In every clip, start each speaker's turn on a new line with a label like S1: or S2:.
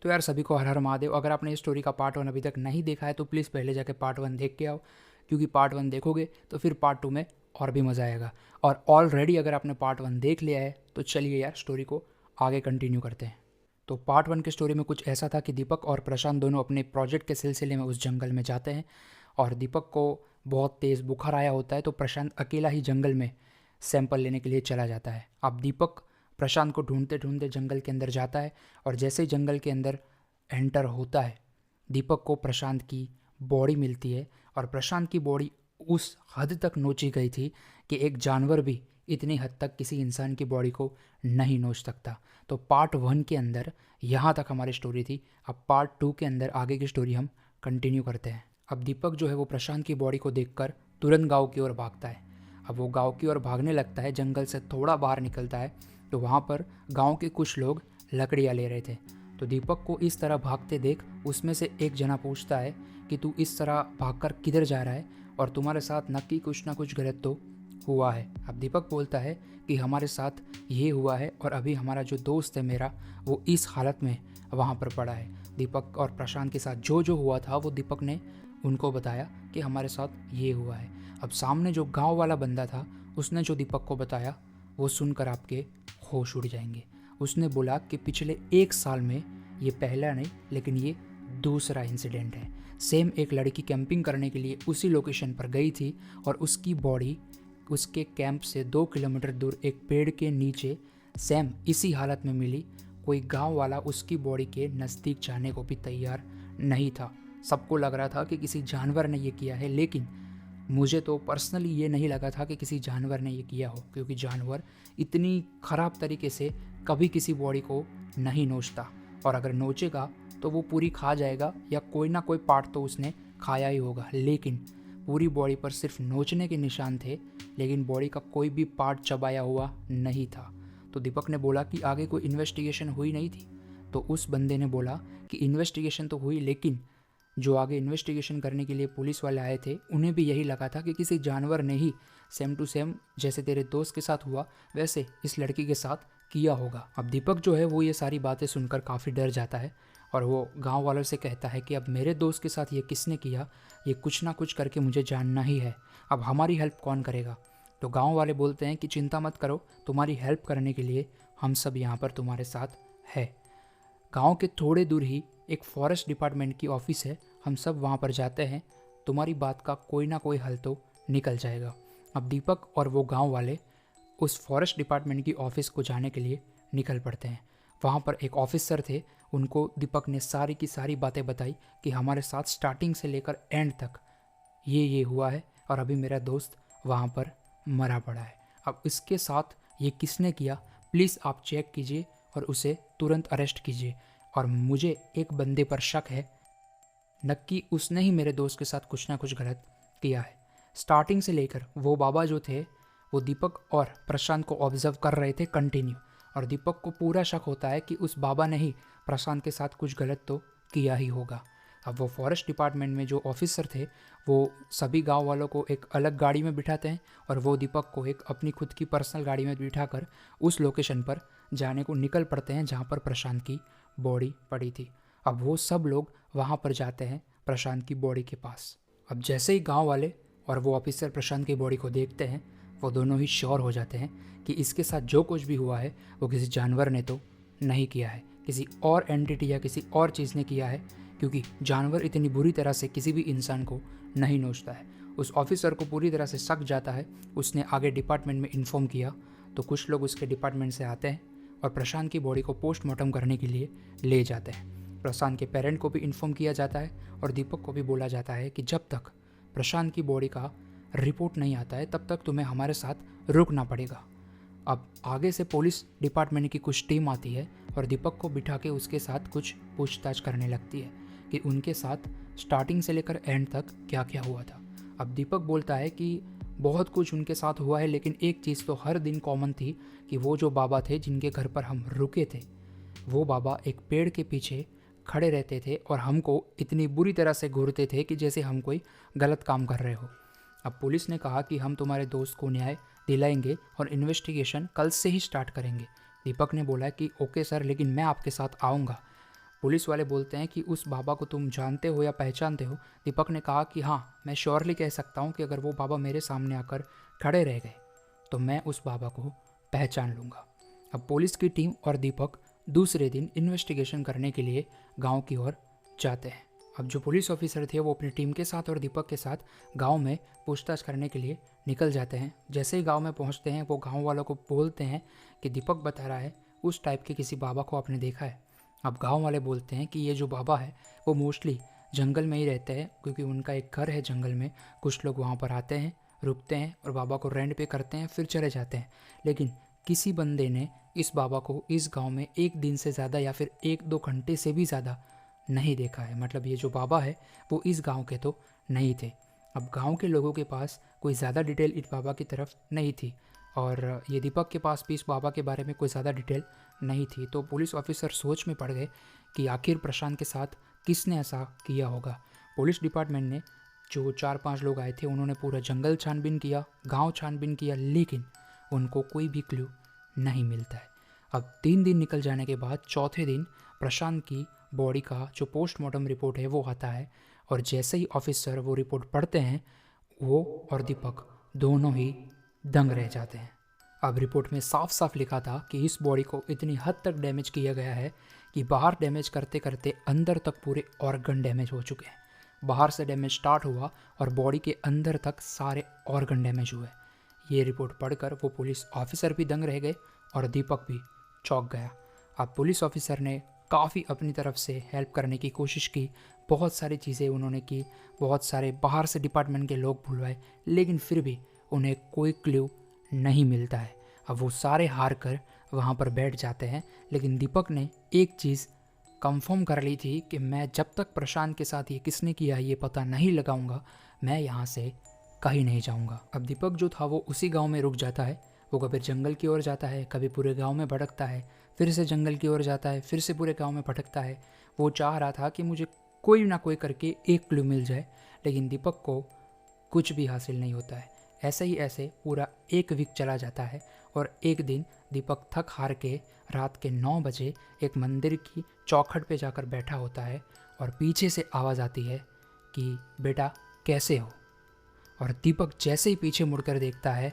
S1: तो यार सभी को हर हर महादेव। अगर आपने इस स्टोरी का पार्ट 1 अभी तक नहीं देखा है तो प्लीज़ पहले जाके पार्ट 1 देख के आओ, क्योंकि पार्ट 1 देखोगे तो फिर पार्ट 2 में और भी मज़ा आएगा। और ऑलरेडी अगर आपने पार्ट 1 देख लिया है तो चलिए यार स्टोरी को आगे कंटिन्यू करते हैं। तो पार्ट 1 की स्टोरी में कुछ ऐसा था कि दीपक और प्रशांत दोनों अपने प्रोजेक्ट के सिलसिले में उस जंगल में जाते हैं और दीपक को बहुत तेज़ बुखार आया होता है, तो प्रशांत अकेला ही जंगल में सैंपल लेने के लिए चला जाता है। अब दीपक प्रशांत को ढूंढते ढूंढते जंगल के अंदर जाता है और जैसे ही जंगल के अंदर एंटर होता है दीपक को प्रशांत की बॉडी मिलती है। और प्रशांत की बॉडी उस हद तक नोची गई थी कि एक जानवर भी इतनी हद तक किसी इंसान की बॉडी को नहीं नोच सकता। तो पार्ट 1 के अंदर यहाँ तक हमारी स्टोरी थी। अब पार्ट 2 के अंदर आगे की स्टोरी हम कंटिन्यू करते हैं। अब दीपक जो है वो प्रशांत की बॉडी को देखकर तुरंत गांव की ओर भागता है। अब वो गांव की ओर भागने लगता है, जंगल से थोड़ा बाहर निकलता है तो वहाँ पर गांव के कुछ लोग लकड़ियाँ ले रहे थे। तो दीपक को इस तरह भागते देख उसमें से एक जना पूछता है कि तू इस तरह भागकर किधर जा रहा है और तुम्हारे साथ नक्की कुछ ना कुछ गलत तो हुआ है। अब दीपक बोलता है कि हमारे साथ ये हुआ है और अभी हमारा जो दोस्त है मेरा वो इस हालत में वहाँ पर पड़ा है। दीपक और प्रशांत के साथ जो जो हुआ था वो दीपक ने उनको बताया कि हमारे साथ ये हुआ है। अब सामने जो गांव वाला बंदा था उसने जो दीपक को बताया वो सुनकर आपके होश उड़ जाएंगे। उसने बोला कि पिछले 1 साल में ये पहला नहीं लेकिन ये दूसरा इंसिडेंट है। सेम एक लड़की कैंपिंग करने के लिए उसी लोकेशन पर गई थी और उसकी बॉडी उसके कैंप से 2 किलोमीटर दूर एक पेड़ के नीचे सेम इसी हालत में मिली। कोई गांव वाला उसकी बॉडी के नज़दीक जाने को भी तैयार नहीं था। सबको लग रहा था कि किसी जानवर ने ये किया है, लेकिन मुझे तो पर्सनली ये नहीं लगा था कि किसी जानवर ने ये किया हो, क्योंकि जानवर इतनी ख़राब तरीके से कभी किसी बॉडी को नहीं नोचता और अगर नोचेगा तो वो पूरी खा जाएगा या कोई ना कोई पार्ट तो उसने खाया ही होगा। लेकिन पूरी बॉडी पर सिर्फ नोचने के निशान थे, लेकिन बॉडी का कोई भी पार्ट चबाया हुआ नहीं था। तो दीपक ने बोला कि आगे कोई इन्वेस्टिगेशन हुई नहीं थी। तो उस बंदे ने बोला कि इन्वेस्टिगेशन तो हुई, लेकिन जो आगे इन्वेस्टिगेशन करने के लिए पुलिस वाले आए थे उन्हें भी यही लगा था कि किसी जानवर ने ही सेम टू सेम जैसे तेरे दोस्त के साथ हुआ वैसे इस लड़की के साथ किया होगा। अब दीपक जो है वो ये सारी बातें सुनकर काफ़ी डर जाता है और वो गांव वालों से कहता है कि अब मेरे दोस्त के साथ ये किसने किया, ये कुछ ना कुछ करके मुझे जानना ही है। अब हमारी हेल्प कौन करेगा? तो गांव वाले बोलते हैं कि चिंता मत करो, तुम्हारी हेल्प करने के लिए हम सब यहाँ पर तुम्हारे साथ है। गांव के थोड़े दूर ही एक फॉरेस्ट डिपार्टमेंट की ऑफिस है, हम सब वहाँ पर जाते हैं, तुम्हारी बात का कोई ना कोई हल तो निकल जाएगा। अब दीपक और वो गांव वाले उस फॉरेस्ट डिपार्टमेंट की ऑफिस को जाने के लिए निकल पड़ते हैं। वहाँ पर एक ऑफिसर थे, उनको दीपक ने सारी की सारी बातें बताई कि हमारे साथ स्टार्टिंग से लेकर एंड तक ये हुआ है और अभी मेरा दोस्त वहाँ पर मरा पड़ा है। अब इसके साथ ये किसने किया प्लीज़ आप चेक कीजिए और उसे तुरंत अरेस्ट कीजिए। और मुझे एक बंदे पर शक है, नक्की उसने ही मेरे दोस्त के साथ कुछ ना कुछ गलत किया है। स्टार्टिंग से लेकर वो बाबा जो थे वो दीपक और प्रशांत को ऑब्जर्व कर रहे थे कंटिन्यू, और दीपक को पूरा शक होता है कि उस बाबा ने ही प्रशांत के साथ कुछ गलत तो किया ही होगा। अब वो फॉरेस्ट डिपार्टमेंट में जो ऑफिसर थे वो सभी गांव वालों को एक अलग गाड़ी में बिठाते हैं और वो दीपक को एक अपनी खुद की पर्सनल गाड़ी में बिठाकर उस लोकेशन पर जाने को निकल पड़ते हैं जहाँ पर प्रशांत की बॉडी पड़ी थी। अब वो सब लोग वहाँ पर जाते हैं प्रशांत की बॉडी के पास। अब जैसे ही गांव वाले और वो ऑफिसर प्रशांत की बॉडी को देखते हैं वो दोनों ही श्योर हो जाते हैं कि इसके साथ जो कुछ भी हुआ है वो किसी जानवर ने तो नहीं किया है, किसी और एंटिटी या किसी और चीज़ ने किया है, क्योंकि जानवर इतनी बुरी तरह से किसी भी इंसान को नहीं नोचता है। उस ऑफिसर को पूरी तरह से शक जाता है, उसने आगे डिपार्टमेंट में इन्फॉर्म किया तो कुछ लोग उसके डिपार्टमेंट से आते हैं और प्रशांत की बॉडी को पोस्टमार्टम करने के लिए ले जाते हैं। प्रशांत के पेरेंट को भी इन्फॉर्म किया जाता है और दीपक को भी बोला जाता है कि जब तक प्रशांत की बॉडी का रिपोर्ट नहीं आता है तब तक तुम्हें हमारे साथ रुकना पड़ेगा। अब आगे से पुलिस डिपार्टमेंट की कुछ टीम आती है और दीपक को बिठा के उसके साथ कुछ पूछताछ करने लगती है कि उनके साथ स्टार्टिंग से लेकर एंड तक क्या क्या हुआ था। अब दीपक बोलता है कि बहुत कुछ उनके साथ हुआ है, लेकिन एक चीज़ तो हर दिन कॉमन थी कि वो जो बाबा थे जिनके घर पर हम रुके थे वो बाबा एक पेड़ के पीछे खड़े रहते थे और हमको इतनी बुरी तरह से घूरते थे कि जैसे हम कोई गलत काम कर रहे हो। अब पुलिस ने कहा कि हम तुम्हारे दोस्त को न्याय दिलाएंगे और इन्वेस्टिगेशन कल से ही स्टार्ट करेंगे। दीपक ने बोला कि ओके सर, लेकिन मैं आपके साथ आऊँगा। पुलिस वाले बोलते हैं कि उस बाबा को तुम जानते हो या पहचानते हो। दीपक ने कहा कि हाँ, मैं श्योरली कह सकता हूँ कि अगर वो बाबा मेरे सामने आकर खड़े रह गए तो मैं उस बाबा को पहचान लूँगा। अब पुलिस की टीम और दीपक दूसरे दिन इन्वेस्टिगेशन करने के लिए गांव की ओर जाते हैं। अब जो पुलिस ऑफिसर थे वो अपनी टीम के साथ और दीपक के साथ गांव में पूछताछ करने के लिए निकल जाते हैं। जैसे ही गांव में पहुंचते हैं वो गांव वालों को बोलते हैं कि दीपक बता रहा है उस टाइप के किसी बाबा को आपने देखा है। अब गांव वाले बोलते हैं कि ये जो बाबा है वो मोस्टली जंगल में ही रहते हैं, क्योंकि उनका एक घर है जंगल में। कुछ लोग वहाँ पर आते हैं, रुकते हैं और बाबा को रेंट पे करते हैं, फिर चले जाते हैं। लेकिन किसी बंदे ने इस बाबा को इस गांव में एक दिन से ज़्यादा या फिर 1-2 घंटे से भी ज़्यादा नहीं देखा है। मतलब ये जो बाबा है वो इस गांव के तो नहीं थे। अब गांव के लोगों के पास कोई ज़्यादा डिटेल इस बाबा की तरफ नहीं थी और ये दीपक के पास भी इस बाबा के बारे में कोई ज़्यादा डिटेल नहीं थी। तो पुलिस ऑफिसर सोच में पड़ गए कि आखिर प्रशांत के साथ किसने ऐसा किया होगा। पुलिस डिपार्टमेंट ने जो 4-5 लोग आए थे उन्होंने पूरा जंगल छानबीन किया, गांव छानबीन किया, लेकिन उनको कोई भी क्लू नहीं मिलता है। अब 3 दिन निकल जाने के बाद चौथे दिन प्रशांत की बॉडी का जो पोस्टमार्टम रिपोर्ट है वो आता है और जैसे ही ऑफिसर वो रिपोर्ट पढ़ते हैं वो और दीपक दोनों ही दंग रह जाते हैं। अब रिपोर्ट में साफ साफ लिखा था कि इस बॉडी को इतनी हद तक डैमेज किया गया है कि बाहर डैमेज करते करते अंदर तक पूरे ऑर्गन डैमेज हो चुके हैं। बाहर से डैमेज स्टार्ट हुआ और बॉडी के अंदर तक सारे ऑर्गन डैमेज हुए। ये रिपोर्ट पढ़कर वो पुलिस ऑफिसर भी दंग रह गए और दीपक भी चौंक गया। अब पुलिस ऑफिसर ने काफ़ी अपनी तरफ से हेल्प करने की कोशिश की, बहुत सारी चीज़ें उन्होंने की, बहुत सारे बाहर से डिपार्टमेंट के लोग बुलवाए, लेकिन फिर भी उन्हें कोई क्लू नहीं मिलता है। अब वो सारे हार कर वहाँ पर बैठ जाते हैं। लेकिन दीपक ने एक चीज़ कंफर्म कर ली थी कि मैं जब तक प्रशांत के साथ ये किसने किया ये पता नहीं लगाऊंगा, मैं यहाँ से कहीं नहीं जाऊँगा। अब दीपक जो था वो उसी गाँव में रुक जाता है। वो कभी जंगल की ओर जाता है, कभी पूरे गांव में भटकता है, फिर से जंगल की ओर जाता है, फिर से पूरे गांव में भटकता है। वो चाह रहा था कि मुझे कोई ना कोई करके एक क्लू मिल जाए, लेकिन दीपक को कुछ भी हासिल नहीं होता है। ऐसे ही ऐसे पूरा 1 वीक चला जाता है और एक दिन दीपक थक हार के रात के 9 बजे एक मंदिर की चौखट पे जाकर बैठा होता है और पीछे से आवाज़ आती है कि बेटा कैसे हो। और दीपक जैसे ही पीछे मुड़कर देखता है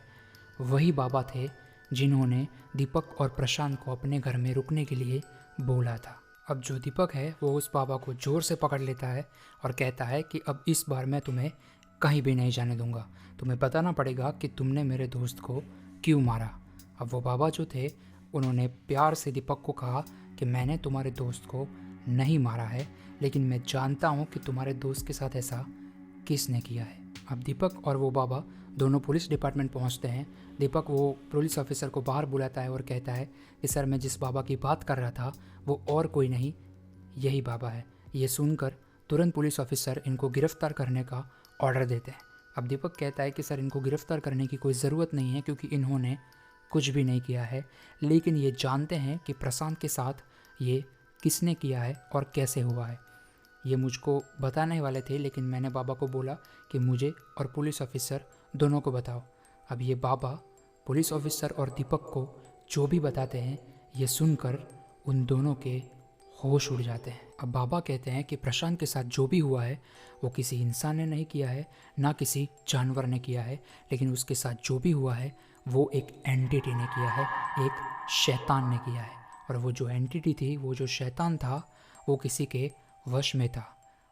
S1: वही बाबा थे जिन्होंने दीपक और प्रशांत को अपने घर में रुकने के लिए बोला था। अब जो दीपक है वो उस बाबा को ज़ोर से पकड़ लेता है और कहता है कि अब इस बार मैं तुम्हें कहीं भी नहीं जाने दूंगा, तुम्हें बताना पड़ेगा कि तुमने मेरे दोस्त को क्यों मारा। अब वो बाबा जो थे उन्होंने प्यार से दीपक को कहा कि मैंने तुम्हारे दोस्त को नहीं मारा है, लेकिन मैं जानता हूँ कि तुम्हारे दोस्त के साथ ऐसा किसने किया है। अब दीपक और वो बाबा दोनों पुलिस डिपार्टमेंट पहुंचते हैं। दीपक वो पुलिस ऑफिसर को बाहर बुलाता है और कहता है कि सर मैं जिस बाबा की बात कर रहा था वो और कोई नहीं, यही बाबा है। ये सुनकर तुरंत पुलिस ऑफिसर इनको गिरफ्तार करने का ऑर्डर देते हैं। अब दीपक कहता है कि सर इनको गिरफ्तार करने की कोई ज़रूरत नहीं है क्योंकि इन्होंने कुछ भी नहीं किया है, लेकिन ये जानते हैं कि प्रशांत के साथ ये किसने किया है और कैसे हुआ है। ये मुझको बताने वाले थे, लेकिन मैंने बाबा को बोला कि मुझे और पुलिस ऑफिसर दोनों को बताओ। अब ये बाबा पुलिस ऑफिसर और दीपक को जो भी बताते हैं ये सुनकर उन दोनों के होश उड़ जाते हैं। अब बाबा कहते हैं कि प्रशांत के साथ जो भी हुआ है वो किसी इंसान ने नहीं किया है, ना किसी जानवर ने किया है, लेकिन उसके साथ जो भी हुआ है वो एक एंटिटी ने किया है, एक शैतान ने किया है। और वो जो एंटिटी थी, वो जो शैतान था, वो किसी के वश में था।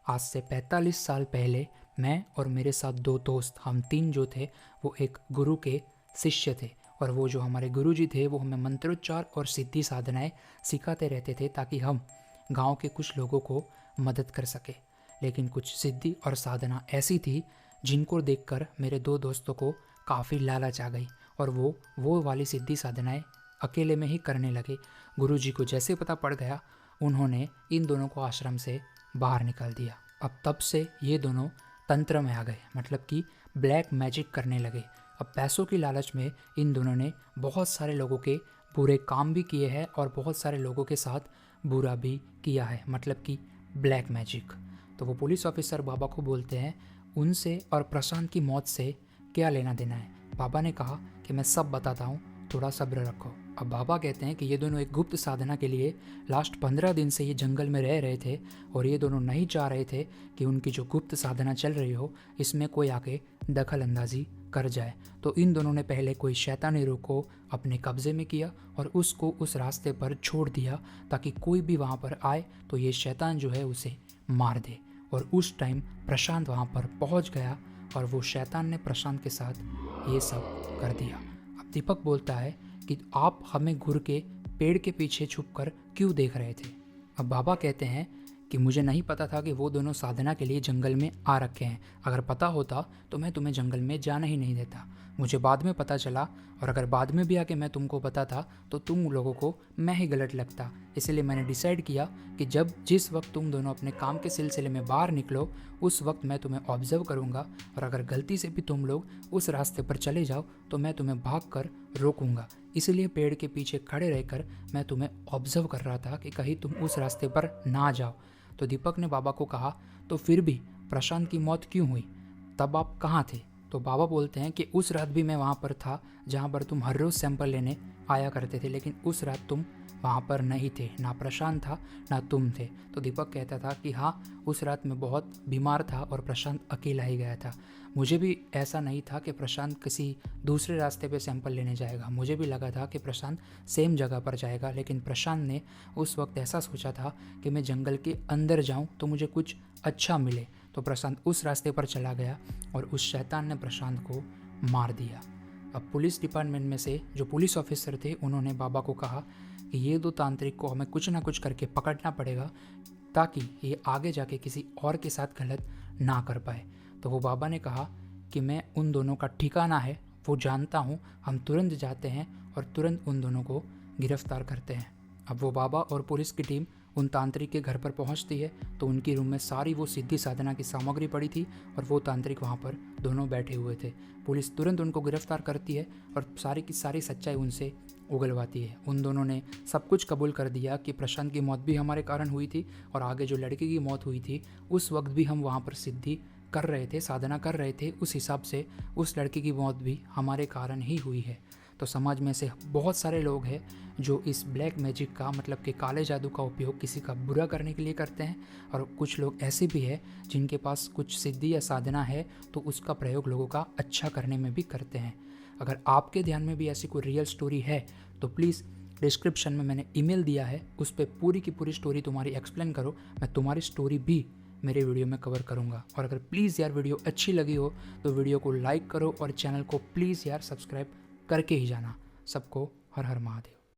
S1: आज से 45 साल पहले मैं और मेरे साथ 2 दोस्त, हम 3 जो थे वो एक गुरु के शिष्य थे, और वो जो हमारे गुरुजी थे वो हमें मंत्रोच्चार और सिद्धि साधनाएं सिखाते रहते थे ताकि हम गांव के कुछ लोगों को मदद कर सके। लेकिन कुछ सिद्धि और साधना ऐसी थी जिनको देखकर मेरे 2 दोस्तों को काफ़ी लालच आ गई और वो वाली सिद्धि साधनाएं अकेले में ही करने लगे। गुरुजी को जैसे पता पड़ गया उन्होंने इन दोनों को आश्रम से बाहर निकाल दिया। अब तब से ये दोनों तंत्र में आ गए, मतलब कि ब्लैक मैजिक करने लगे। अब पैसों की लालच में इन दोनों ने बहुत सारे लोगों के बुरे काम भी किए हैं और बहुत सारे लोगों के साथ बुरा भी किया है, मतलब कि ब्लैक मैजिक। तो वो पुलिस ऑफिसर बाबा को बोलते हैं उनसे और प्रशांत की मौत से क्या लेना देना है। बाबा ने कहा कि मैं सब बताता हूँ थोड़ा सब्र रखो। अब बाबा कहते हैं कि ये दोनों एक गुप्त साधना के लिए लास्ट 15 दिन से ये जंगल में रह रहे थे और ये दोनों नहीं चाह रहे थे कि उनकी जो गुप्त साधना चल रही हो इसमें कोई आके दखल अंदाजी कर जाए। तो इन दोनों ने पहले कोई शैतानी रूह को अपने कब्जे में किया और उसको उस रास्ते पर छोड़ दिया ताकि कोई भी वहाँ पर आए तो ये शैतान जो है उसे मार दे। और उस टाइम प्रशांत वहाँ पर पहुँच गया और वो शैतान ने प्रशांत के साथ ये सब कर दिया। अब दीपक बोलता है कि आप हमें घुर के पेड़ के पीछे छुपकर क्यों देख रहे थे। अब बाबा कहते हैं कि मुझे नहीं पता था कि वो दोनों साधना के लिए जंगल में आ रखे हैं। अगर पता होता तो मैं तुम्हें जंगल में जाने ही नहीं देता। मुझे बाद में पता चला और अगर बाद में भी आके मैं तुमको बताता तो तुम लोगों को मैं ही गलत लगता। इसलिए मैंने डिसाइड किया कि जिस वक्त तुम दोनों अपने काम के सिलसिले में बाहर निकलो उस वक्त मैं तुम्हें ऑब्जर्व करूँगा और अगर गलती से भी तुम लोग उस रास्ते पर चले जाओ तो मैं तुम्हें भाग कर रोकूंगा। इसलिए पेड़ के पीछे खड़े रहकर मैं तुम्हें ऑब्जर्व कर रहा था कि कहीं तुम उस रास्ते पर ना जाओ। तो दीपक ने बाबा को कहा तो फिर भी प्रशांत की मौत क्यों हुई, तब आप कहाँ थे। तो बाबा बोलते हैं कि उस रात भी मैं वहाँ पर था जहाँ पर तुम हर रोज़ सैंपल लेने आया करते थे, लेकिन उस रात तुम वहाँ पर नहीं थे, ना प्रशांत था ना तुम थे। तो दीपक कहता था कि हाँ उस रात मैं बहुत बीमार था और प्रशांत अकेला ही गया था। मुझे भी ऐसा नहीं था कि प्रशांत किसी दूसरे रास्ते पे सैंपल लेने जाएगा। मुझे भी लगा था कि प्रशांत सेम जगह पर जाएगा, लेकिन प्रशांत ने उस वक्त ऐसा सोचा था कि मैं जंगल के अंदर जाऊं तो मुझे कुछ अच्छा मिले। तो प्रशांत उस रास्ते पर चला गया और उस शैतान ने प्रशांत को मार दिया। अब पुलिस डिपार्टमेंट में से जो पुलिस ऑफिसर थे उन्होंने बाबा को कहा कि ये दो तांत्रिक को हमें कुछ ना कुछ करके पकड़ना पड़ेगा ताकि ये आगे जाके किसी और के साथ गलत ना कर पाए। तो वो बाबा ने कहा कि मैं उन दोनों का ठिकाना है वो जानता हूँ, हम तुरंत जाते हैं और तुरंत उन दोनों को गिरफ्तार करते हैं। अब वो बाबा और पुलिस की टीम उन तांत्रिक के घर पर पहुंचती है तो उनकी रूम में सारी वो सिद्धि साधना की सामग्री पड़ी थी और वो तांत्रिक वहाँ पर दोनों बैठे हुए थे। पुलिस तुरंत उनको गिरफ्तार करती है और सारी की सारी सच्चाई उनसे उगलवाती है। उन दोनों ने सब कुछ कबूल कर दिया कि प्रशांत की मौत भी हमारे कारण हुई थी और आगे जो लड़के की मौत हुई थी उस वक्त भी हम वहाँ पर सिद्धि कर रहे थे, साधना कर रहे थे, उस हिसाब से उस लड़के की मौत भी हमारे कारण ही हुई है। तो समाज में से बहुत सारे लोग हैं जो इस ब्लैक मैजिक का मतलब कि काले जादू का उपयोग किसी का बुरा करने के लिए करते हैं और कुछ लोग ऐसे भी हैं जिनके पास कुछ सिद्धि या साधना है तो उसका प्रयोग लोगों का अच्छा करने में भी करते हैं। अगर आपके ध्यान में भी ऐसी कोई रियल स्टोरी है तो प्लीज़ डिस्क्रिप्शन में मैंने ईमेल दिया है, उस पर पूरी की पूरी स्टोरी तुम्हारी एक्सप्लेन करो, मैं तुम्हारी स्टोरी भी मेरे वीडियो में कवर करूँगा। और अगर प्लीज़ यार वीडियो अच्छी लगी हो तो वीडियो को लाइक करो और चैनल को प्लीज़ यार सब्सक्राइब करके ही जाना। सबको हर हर महादेव।